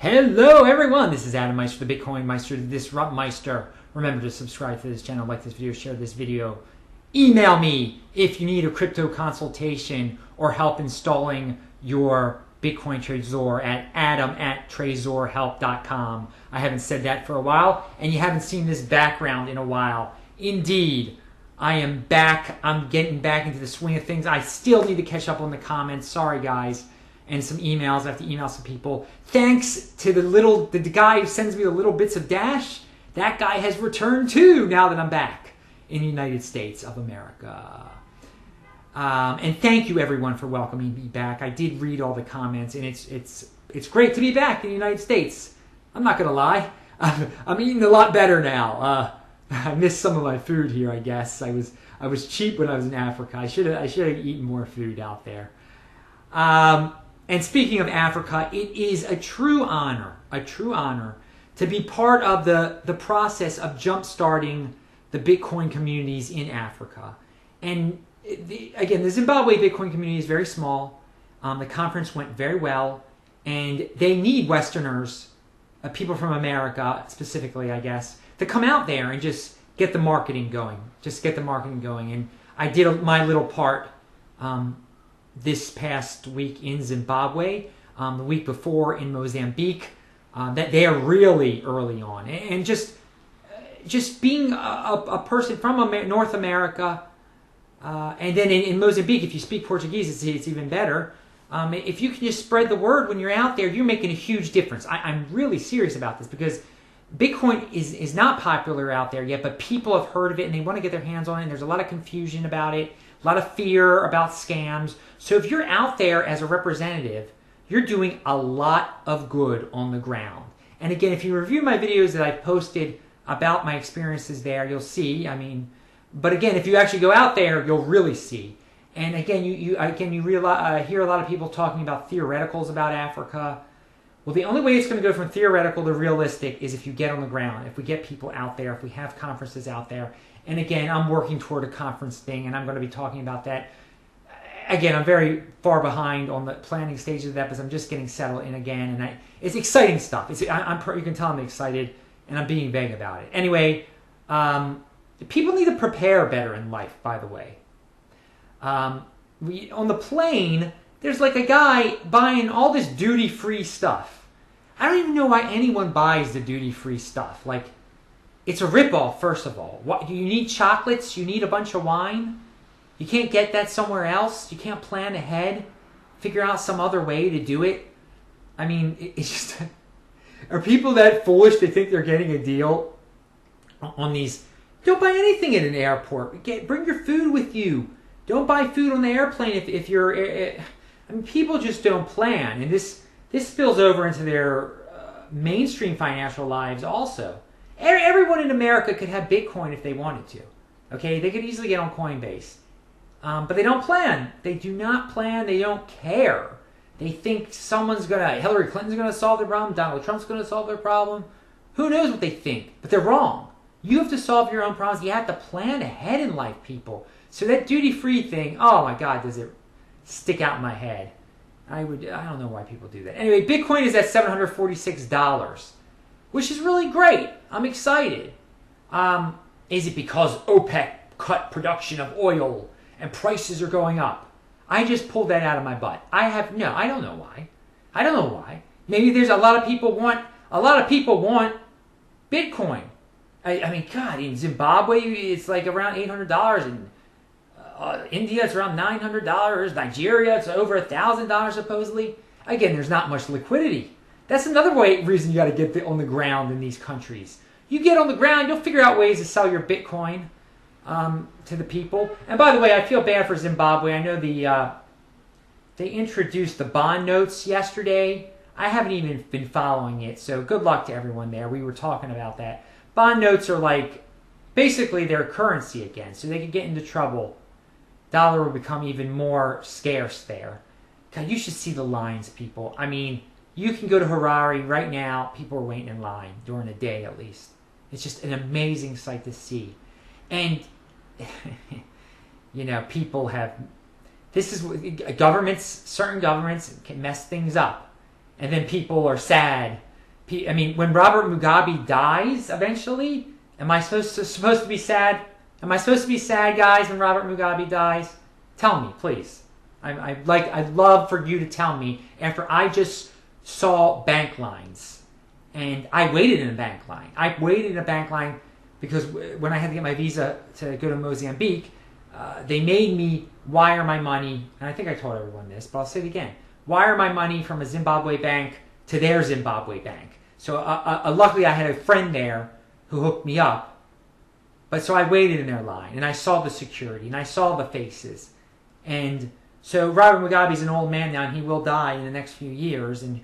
Hello everyone, this is Adam Meister, the BitcoinMeister, the DisruptMeister. Remember to subscribe to this channel, like this video, share this video. Email me if you need a crypto consultation or help installing your Bitcoin Trezor at adam@trezorhelp.com. I haven't said that for a while, and you haven't seen this background in a while. Indeed, I am back. I'm getting back into the swing of things. I still need to catch up on the comments. Sorry, guys. And some emails. I have to email some people. Thanks to the guy who sends me the little bits of Dash. That guy has returned too now that I'm back in the United States of America. And thank you everyone for welcoming me back. I did read all the comments, and it's great to be back in the United States. I'm not gonna lie. I'm eating a lot better now. I missed some of my food here, I guess. I was cheap when I was in Africa. I should have eaten more food out there. And speaking of Africa, it is a true honor to be part of the process of jump-starting the Bitcoin communities in Africa. And again, the Zimbabwe Bitcoin community is very small. The conference went very well, and they need Westerners, people from America specifically, I guess, to come out there and just get the marketing going. And I did my little part this past week in Zimbabwe, the week before in Mozambique. That they are really early on, and just being a person from North America, and then in Mozambique, if you speak Portuguese, it's even better. If you can just spread the word when you're out there, you're making a huge difference. I'm really serious about this because Bitcoin is not popular out there yet, but people have heard of it and they want to get their hands on it, and there's a lot of confusion about it, a lot of fear about scams. So if you're out there as a representative, you're doing a lot of good on the ground. And again, if you review my videos that I've posted about my experiences there, you'll see, but again, if you actually go out there, you'll really see. And again, you hear a lot of people talking about theoreticals about Africa. Well, the only way it's going to go from theoretical to realistic is if you get on the ground, if we get people out there, if we have conferences out there. And again, I'm working toward a conference thing, and I'm going to be talking about that. Again, I'm very far behind on the planning stages of that because I'm just getting settled in again, and it's exciting stuff. You can tell I'm excited, and I'm being vague about it. Anyway, people need to prepare better in life, by the way. On the plane, there's like a guy buying all this duty-free stuff. I don't even know why anyone buys the duty-free stuff. Like, it's a ripoff, first of all. What, you need chocolates? You need a bunch of wine? You can't get that somewhere else? You can't plan ahead? Figure out some other way to do it? It's just... Are people that foolish they think they're getting a deal on these? Don't buy anything at an airport. Bring your food with you. Don't buy food on the airplane if you're... people just don't plan. And this spills over into their mainstream financial lives also. Everyone in America could have Bitcoin if they wanted to. Okay, they could easily get on Coinbase. But they don't plan. They do not plan. They don't care. They think Hillary Clinton's going to solve their problem. Donald Trump's going to solve their problem. Who knows what they think? But they're wrong. You have to solve your own problems. You have to plan ahead in life, people. So that duty-free thing, oh my God, does it stick out in my head. I don't know why people do that. Anyway, Bitcoin is at $746, which is really great. I'm excited. Is it because OPEC cut production of oil and prices are going up? I just pulled that out of my butt. I don't know why. Maybe there's a lot of people want Bitcoin. God, in Zimbabwe it's like around $800, and India it's around $900. Nigeria it's over $1,000 supposedly. Again, there's not much liquidity. That's another reason you got to get on the ground in these countries. You get on the ground, you'll figure out ways to sell your Bitcoin to the people. And by the way, I feel bad for Zimbabwe. I know they introduced the bond notes yesterday. I haven't even been following it, so good luck to everyone there. We were talking about that. Bond notes are like basically their currency again, so they could get into trouble. Dollar will become even more scarce there. God, you should see the lines, people. You can go to Harare right now. People are waiting in line during the day, at least. It's just an amazing sight to see. And, people have... This is... Certain governments can mess things up. And then people are sad I mean, when Robert Mugabe dies eventually, am I supposed to be sad? Am I supposed to be sad, guys, when Robert Mugabe dies? Tell me, please. I'd love for you to tell me after I just saw bank lines, and I waited in a bank line. I waited in a bank line because when I had to get my visa to go to Mozambique, they made me wire my money, and I think I told everyone this, but I'll say it again. Wire my money from a Zimbabwe bank to their Zimbabwe bank. So luckily I had a friend there who hooked me up. But so I waited in their line, and I saw the security, and I saw the faces. And so Robert Mugabe's an old man now, and he will die in the next few years, and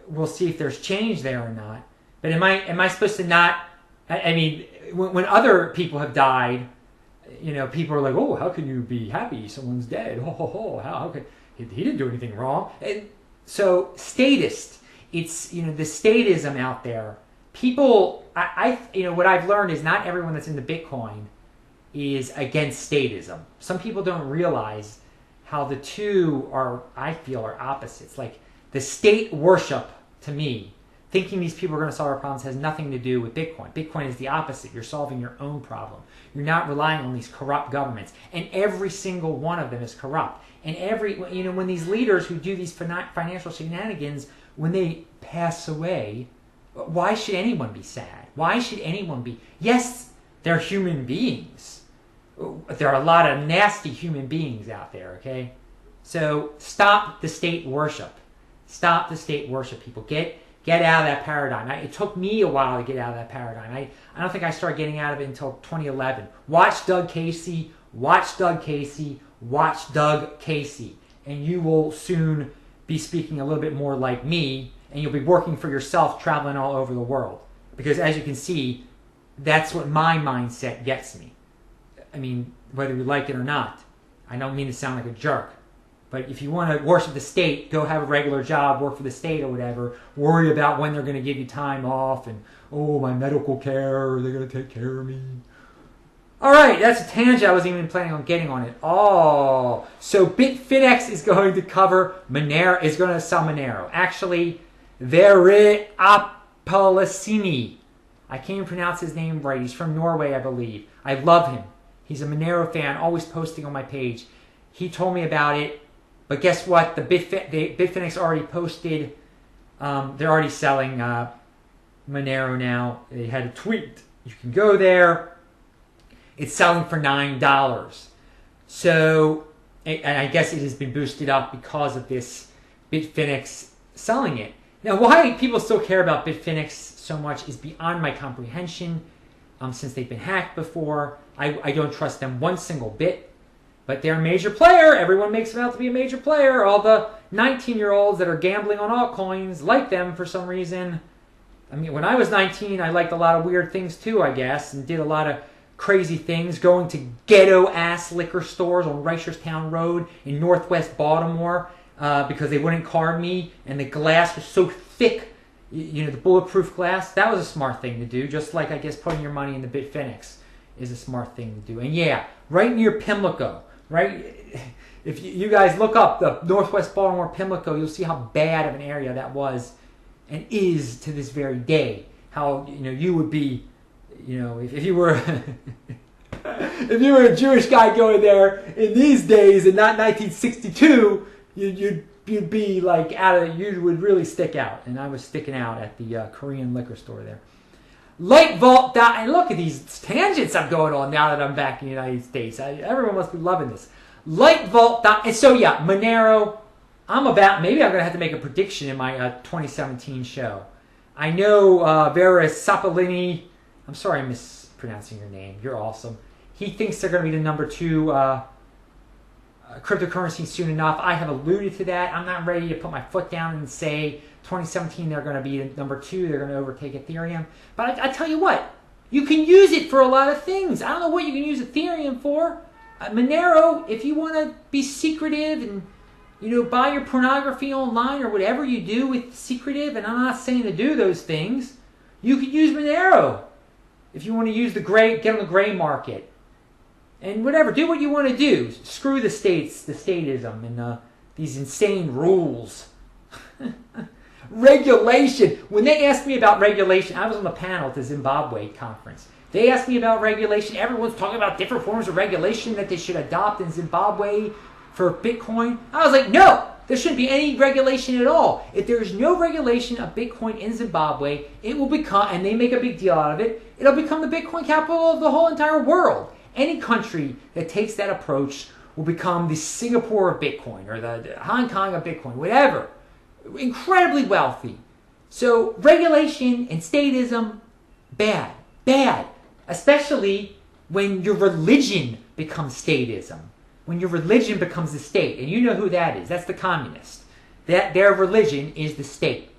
we'll see if there's change there or not. But am I supposed to not? I mean, when other people have died, you know, people are like, oh, how can you be happy? Someone's dead. Oh, how could he didn't do anything wrong? And so statist, it's, you know, the statism out there. People, you know, what I've learned is not everyone that's into Bitcoin is against statism. Some people don't realize how the two are, I feel, are opposites. Like the state worship, to me, thinking these people are going to solve our problems has nothing to do with Bitcoin. Bitcoin is the opposite. You're solving your own problem. You're not relying on these corrupt governments. And every single one of them is corrupt. And you know, when these leaders who do these financial shenanigans, when they pass away, why should anyone be sad? Why should anyone be? Yes, they're human beings. There are a lot of nasty human beings out there, okay? So stop the state worship. Stop the state worship, people. Get out of that paradigm. It took me a while to get out of that paradigm. I don't think I started getting out of it until 2011. Watch Doug Casey, watch Doug Casey, watch Doug Casey. And you will soon be speaking a little bit more like me, and you'll be working for yourself, traveling all over the world. Because as you can see, that's what my mindset gets me. I mean, whether you like it or not. I don't mean to sound like a jerk. But if you want to worship the state, go have a regular job, work for the state or whatever. Worry about when they're going to give you time off and, oh, my medical care, they're going to take care of me. All right, that's a tangent. I wasn't even planning on getting on it. Oh, so Bitfinex is going to cover Monero, is going to sell Monero. Actually, Apolacini. I can't even pronounce his name right. He's from Norway, I believe. I love him. He's a Monero fan, always posting on my page. He told me about it, but guess what? The Bitfinex already posted. They're already selling Monero now. They had a tweet. You can go there. It's selling for $9. So, and I guess it has been boosted up because of this Bitfinex selling it. Now, why people still care about Bitfinex so much is beyond my comprehension. Since they've been hacked before, I don't trust them one single bit. But they're a major player. Everyone makes them out to be a major player. All the 19-year-olds that are gambling on altcoins like them for some reason. I mean, when I was 19, I liked a lot of weird things too, I guess, and did a lot of crazy things, going to ghetto-ass liquor stores on Reicherstown Road in northwest Baltimore because they wouldn't card me, and the glass was so thick, you know, the bulletproof glass. That was a smart thing to do, just like, I guess, putting your money in the Bitfinex is a smart thing to do. And yeah, right near Pimlico, right? If you guys look up the northwest Baltimore Pimlico, you'll see how bad of an area that was and is to this very day. How, you know, you would be, you know, if you were if you were a Jewish guy going there in these days and not 1962, you'd be like you would really stick out. And I was sticking out at the Korean liquor store there. Lightvault. And look at these tangents I'm going on now that I'm back in the United States. Everyone must be loving this. Lightvault. And so yeah, Monero. Maybe I'm going to have to make a prediction in my 2017 show. I know Vera Sapolini. I'm sorry I'm mispronouncing your name. You're awesome. He thinks they're going to be the number 2 cryptocurrency soon enough. I have alluded to that. I'm not ready to put my foot down and say 2017 they're going to be the number 2. They're going to overtake Ethereum. But I tell you what, you can use it for a lot of things. I don't know what you can use Ethereum for. Monero, if you want to be secretive and, you know, buy your pornography online or whatever you do with secretive, and I'm not saying to do those things, you could use Monero. If you want to use get on the gray market. And whatever, do what you want to do. Screw the states, the statism, and these insane rules. Regulation. When they asked me about regulation, I was on the panel at the Zimbabwe conference. They asked me about regulation. Everyone's talking about different forms of regulation that they should adopt in Zimbabwe for Bitcoin. I was like, no, there shouldn't be any regulation at all. If there's no regulation of Bitcoin in Zimbabwe, it will become, and they make a big deal out of it, it'll become the Bitcoin capital of the whole entire world. Any country that takes that approach will become the Singapore of Bitcoin or the Hong Kong of Bitcoin, whatever. Incredibly wealthy. So regulation and statism, bad. Bad. Especially when your religion becomes statism. When your religion becomes the state. And you know who that is. That's the communist. Their religion is the state.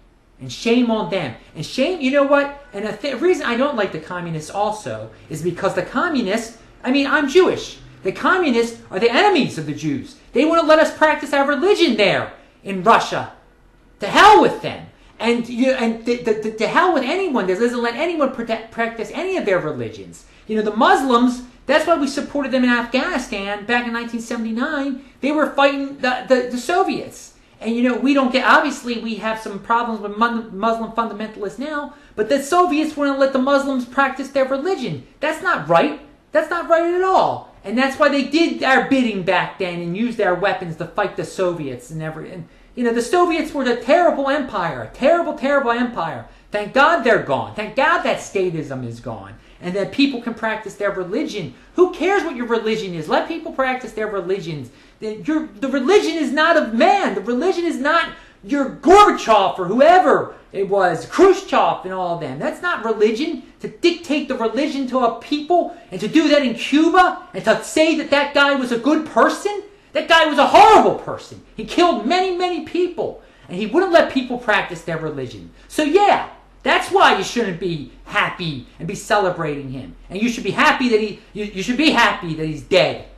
And shame on them. And shame, you know what? And the reason I don't like the communists also is because the communists, I mean, I'm Jewish. The communists are the enemies of the Jews. They want to let us practice our religion there in Russia. To hell with them. And to hell with anyone that doesn't let anyone practice any of their religions. You know, the Muslims, that's why we supported them in Afghanistan back in 1979. They were fighting the Soviets. And, you know, we don't get, obviously we have some problems with Muslim fundamentalists now, but the Soviets wouldn't let the Muslims practice their religion. That's not right. That's not right at all. And that's why they did our bidding back then and used our weapons to fight the Soviets and everything. You know, the Soviets were a terrible empire, a terrible, terrible empire. Thank God they're gone. Thank God that statism is gone. And that people can practice their religion. Who cares what your religion is? Let people practice their religions. The religion is not of man. The religion is not your Gorbachev or whoever it was, Khrushchev and all of them. That's not religion. To dictate the religion to a people and to do that in Cuba and to say that that guy was a good person. That guy was a horrible person. He killed many, many people. And he wouldn't let people practice their religion. So yeah, that's why you shouldn't be happy and be celebrating him. And you should be happy that you should be happy that he's dead.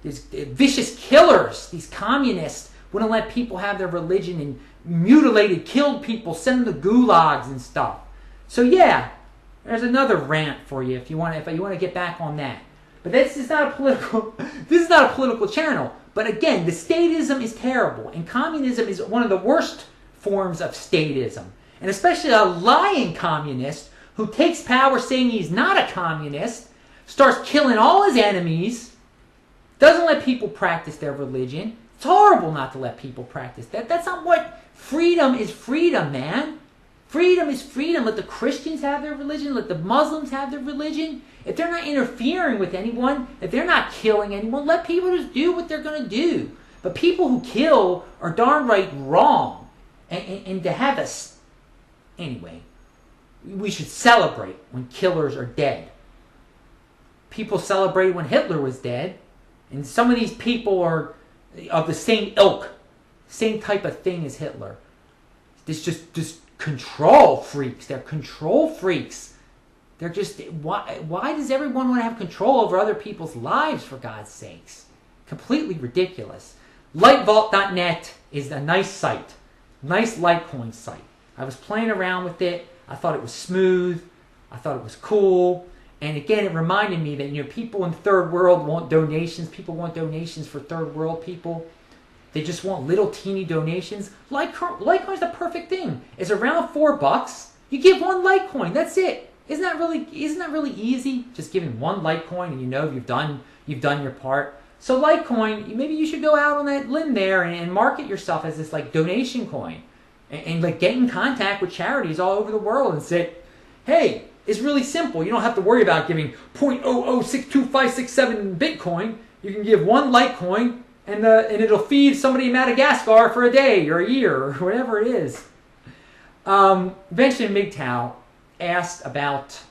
These vicious killers, these communists, wouldn't let people have their religion and mutilated, killed people, sent them to gulags and stuff. So yeah, there's another rant for you if you want to get back on that. But this is not a political channel. But again, the statism is terrible, and communism is one of the worst forms of statism. And especially a lying communist who takes power saying he's not a communist, starts killing all his enemies, doesn't let people practice their religion. It's horrible not to let people practice that. That's not what freedom is. Freedom, man. Freedom is freedom. Let the Christians have their religion. Let the Muslims have their religion. If they're not interfering with anyone, if they're not killing anyone, let people just do what they're going to do. But people who kill are darn right wrong. And to have us... Anyway, we should celebrate when killers are dead. People celebrated when Hitler was dead. And some of these people are of the same ilk. Same type of thing as Hitler. This just control freaks. They're control freaks. They're just, why does everyone want to have control over other people's lives, for God's sakes? Completely ridiculous. Lightvault.net is a nice site. Nice Litecoin site. I was playing around with it. I thought it was smooth. I thought it was cool. And again, it reminded me that, you know, people in the third world want donations. People want donations for third world people. They just want little teeny donations. Litecoin is the perfect thing. It's around $4. You give one Litecoin. That's it. Isn't that really easy? Just giving one Litecoin and you know you've done your part. So Litecoin, maybe you should go out on that limb there and market yourself as this like donation coin. And like get in contact with charities all over the world and say, hey, it's really simple. You don't have to worry about giving 0.00625667 Bitcoin. You can give one Litecoin and it'll feed somebody in Madagascar for a day or a year or whatever it is. Benjamin MGTOW asked about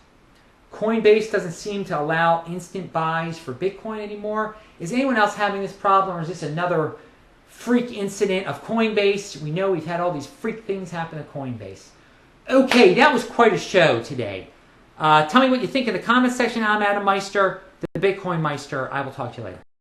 Coinbase doesn't seem to allow instant buys for Bitcoin anymore. Is anyone else having this problem, or is this another freak incident of Coinbase? We know we've had all these freak things happen to Coinbase. Okay, that was quite a show today. Tell me what you think in the comment section. I'm Adam Meister, the BitcoinMeister. I will talk to you later.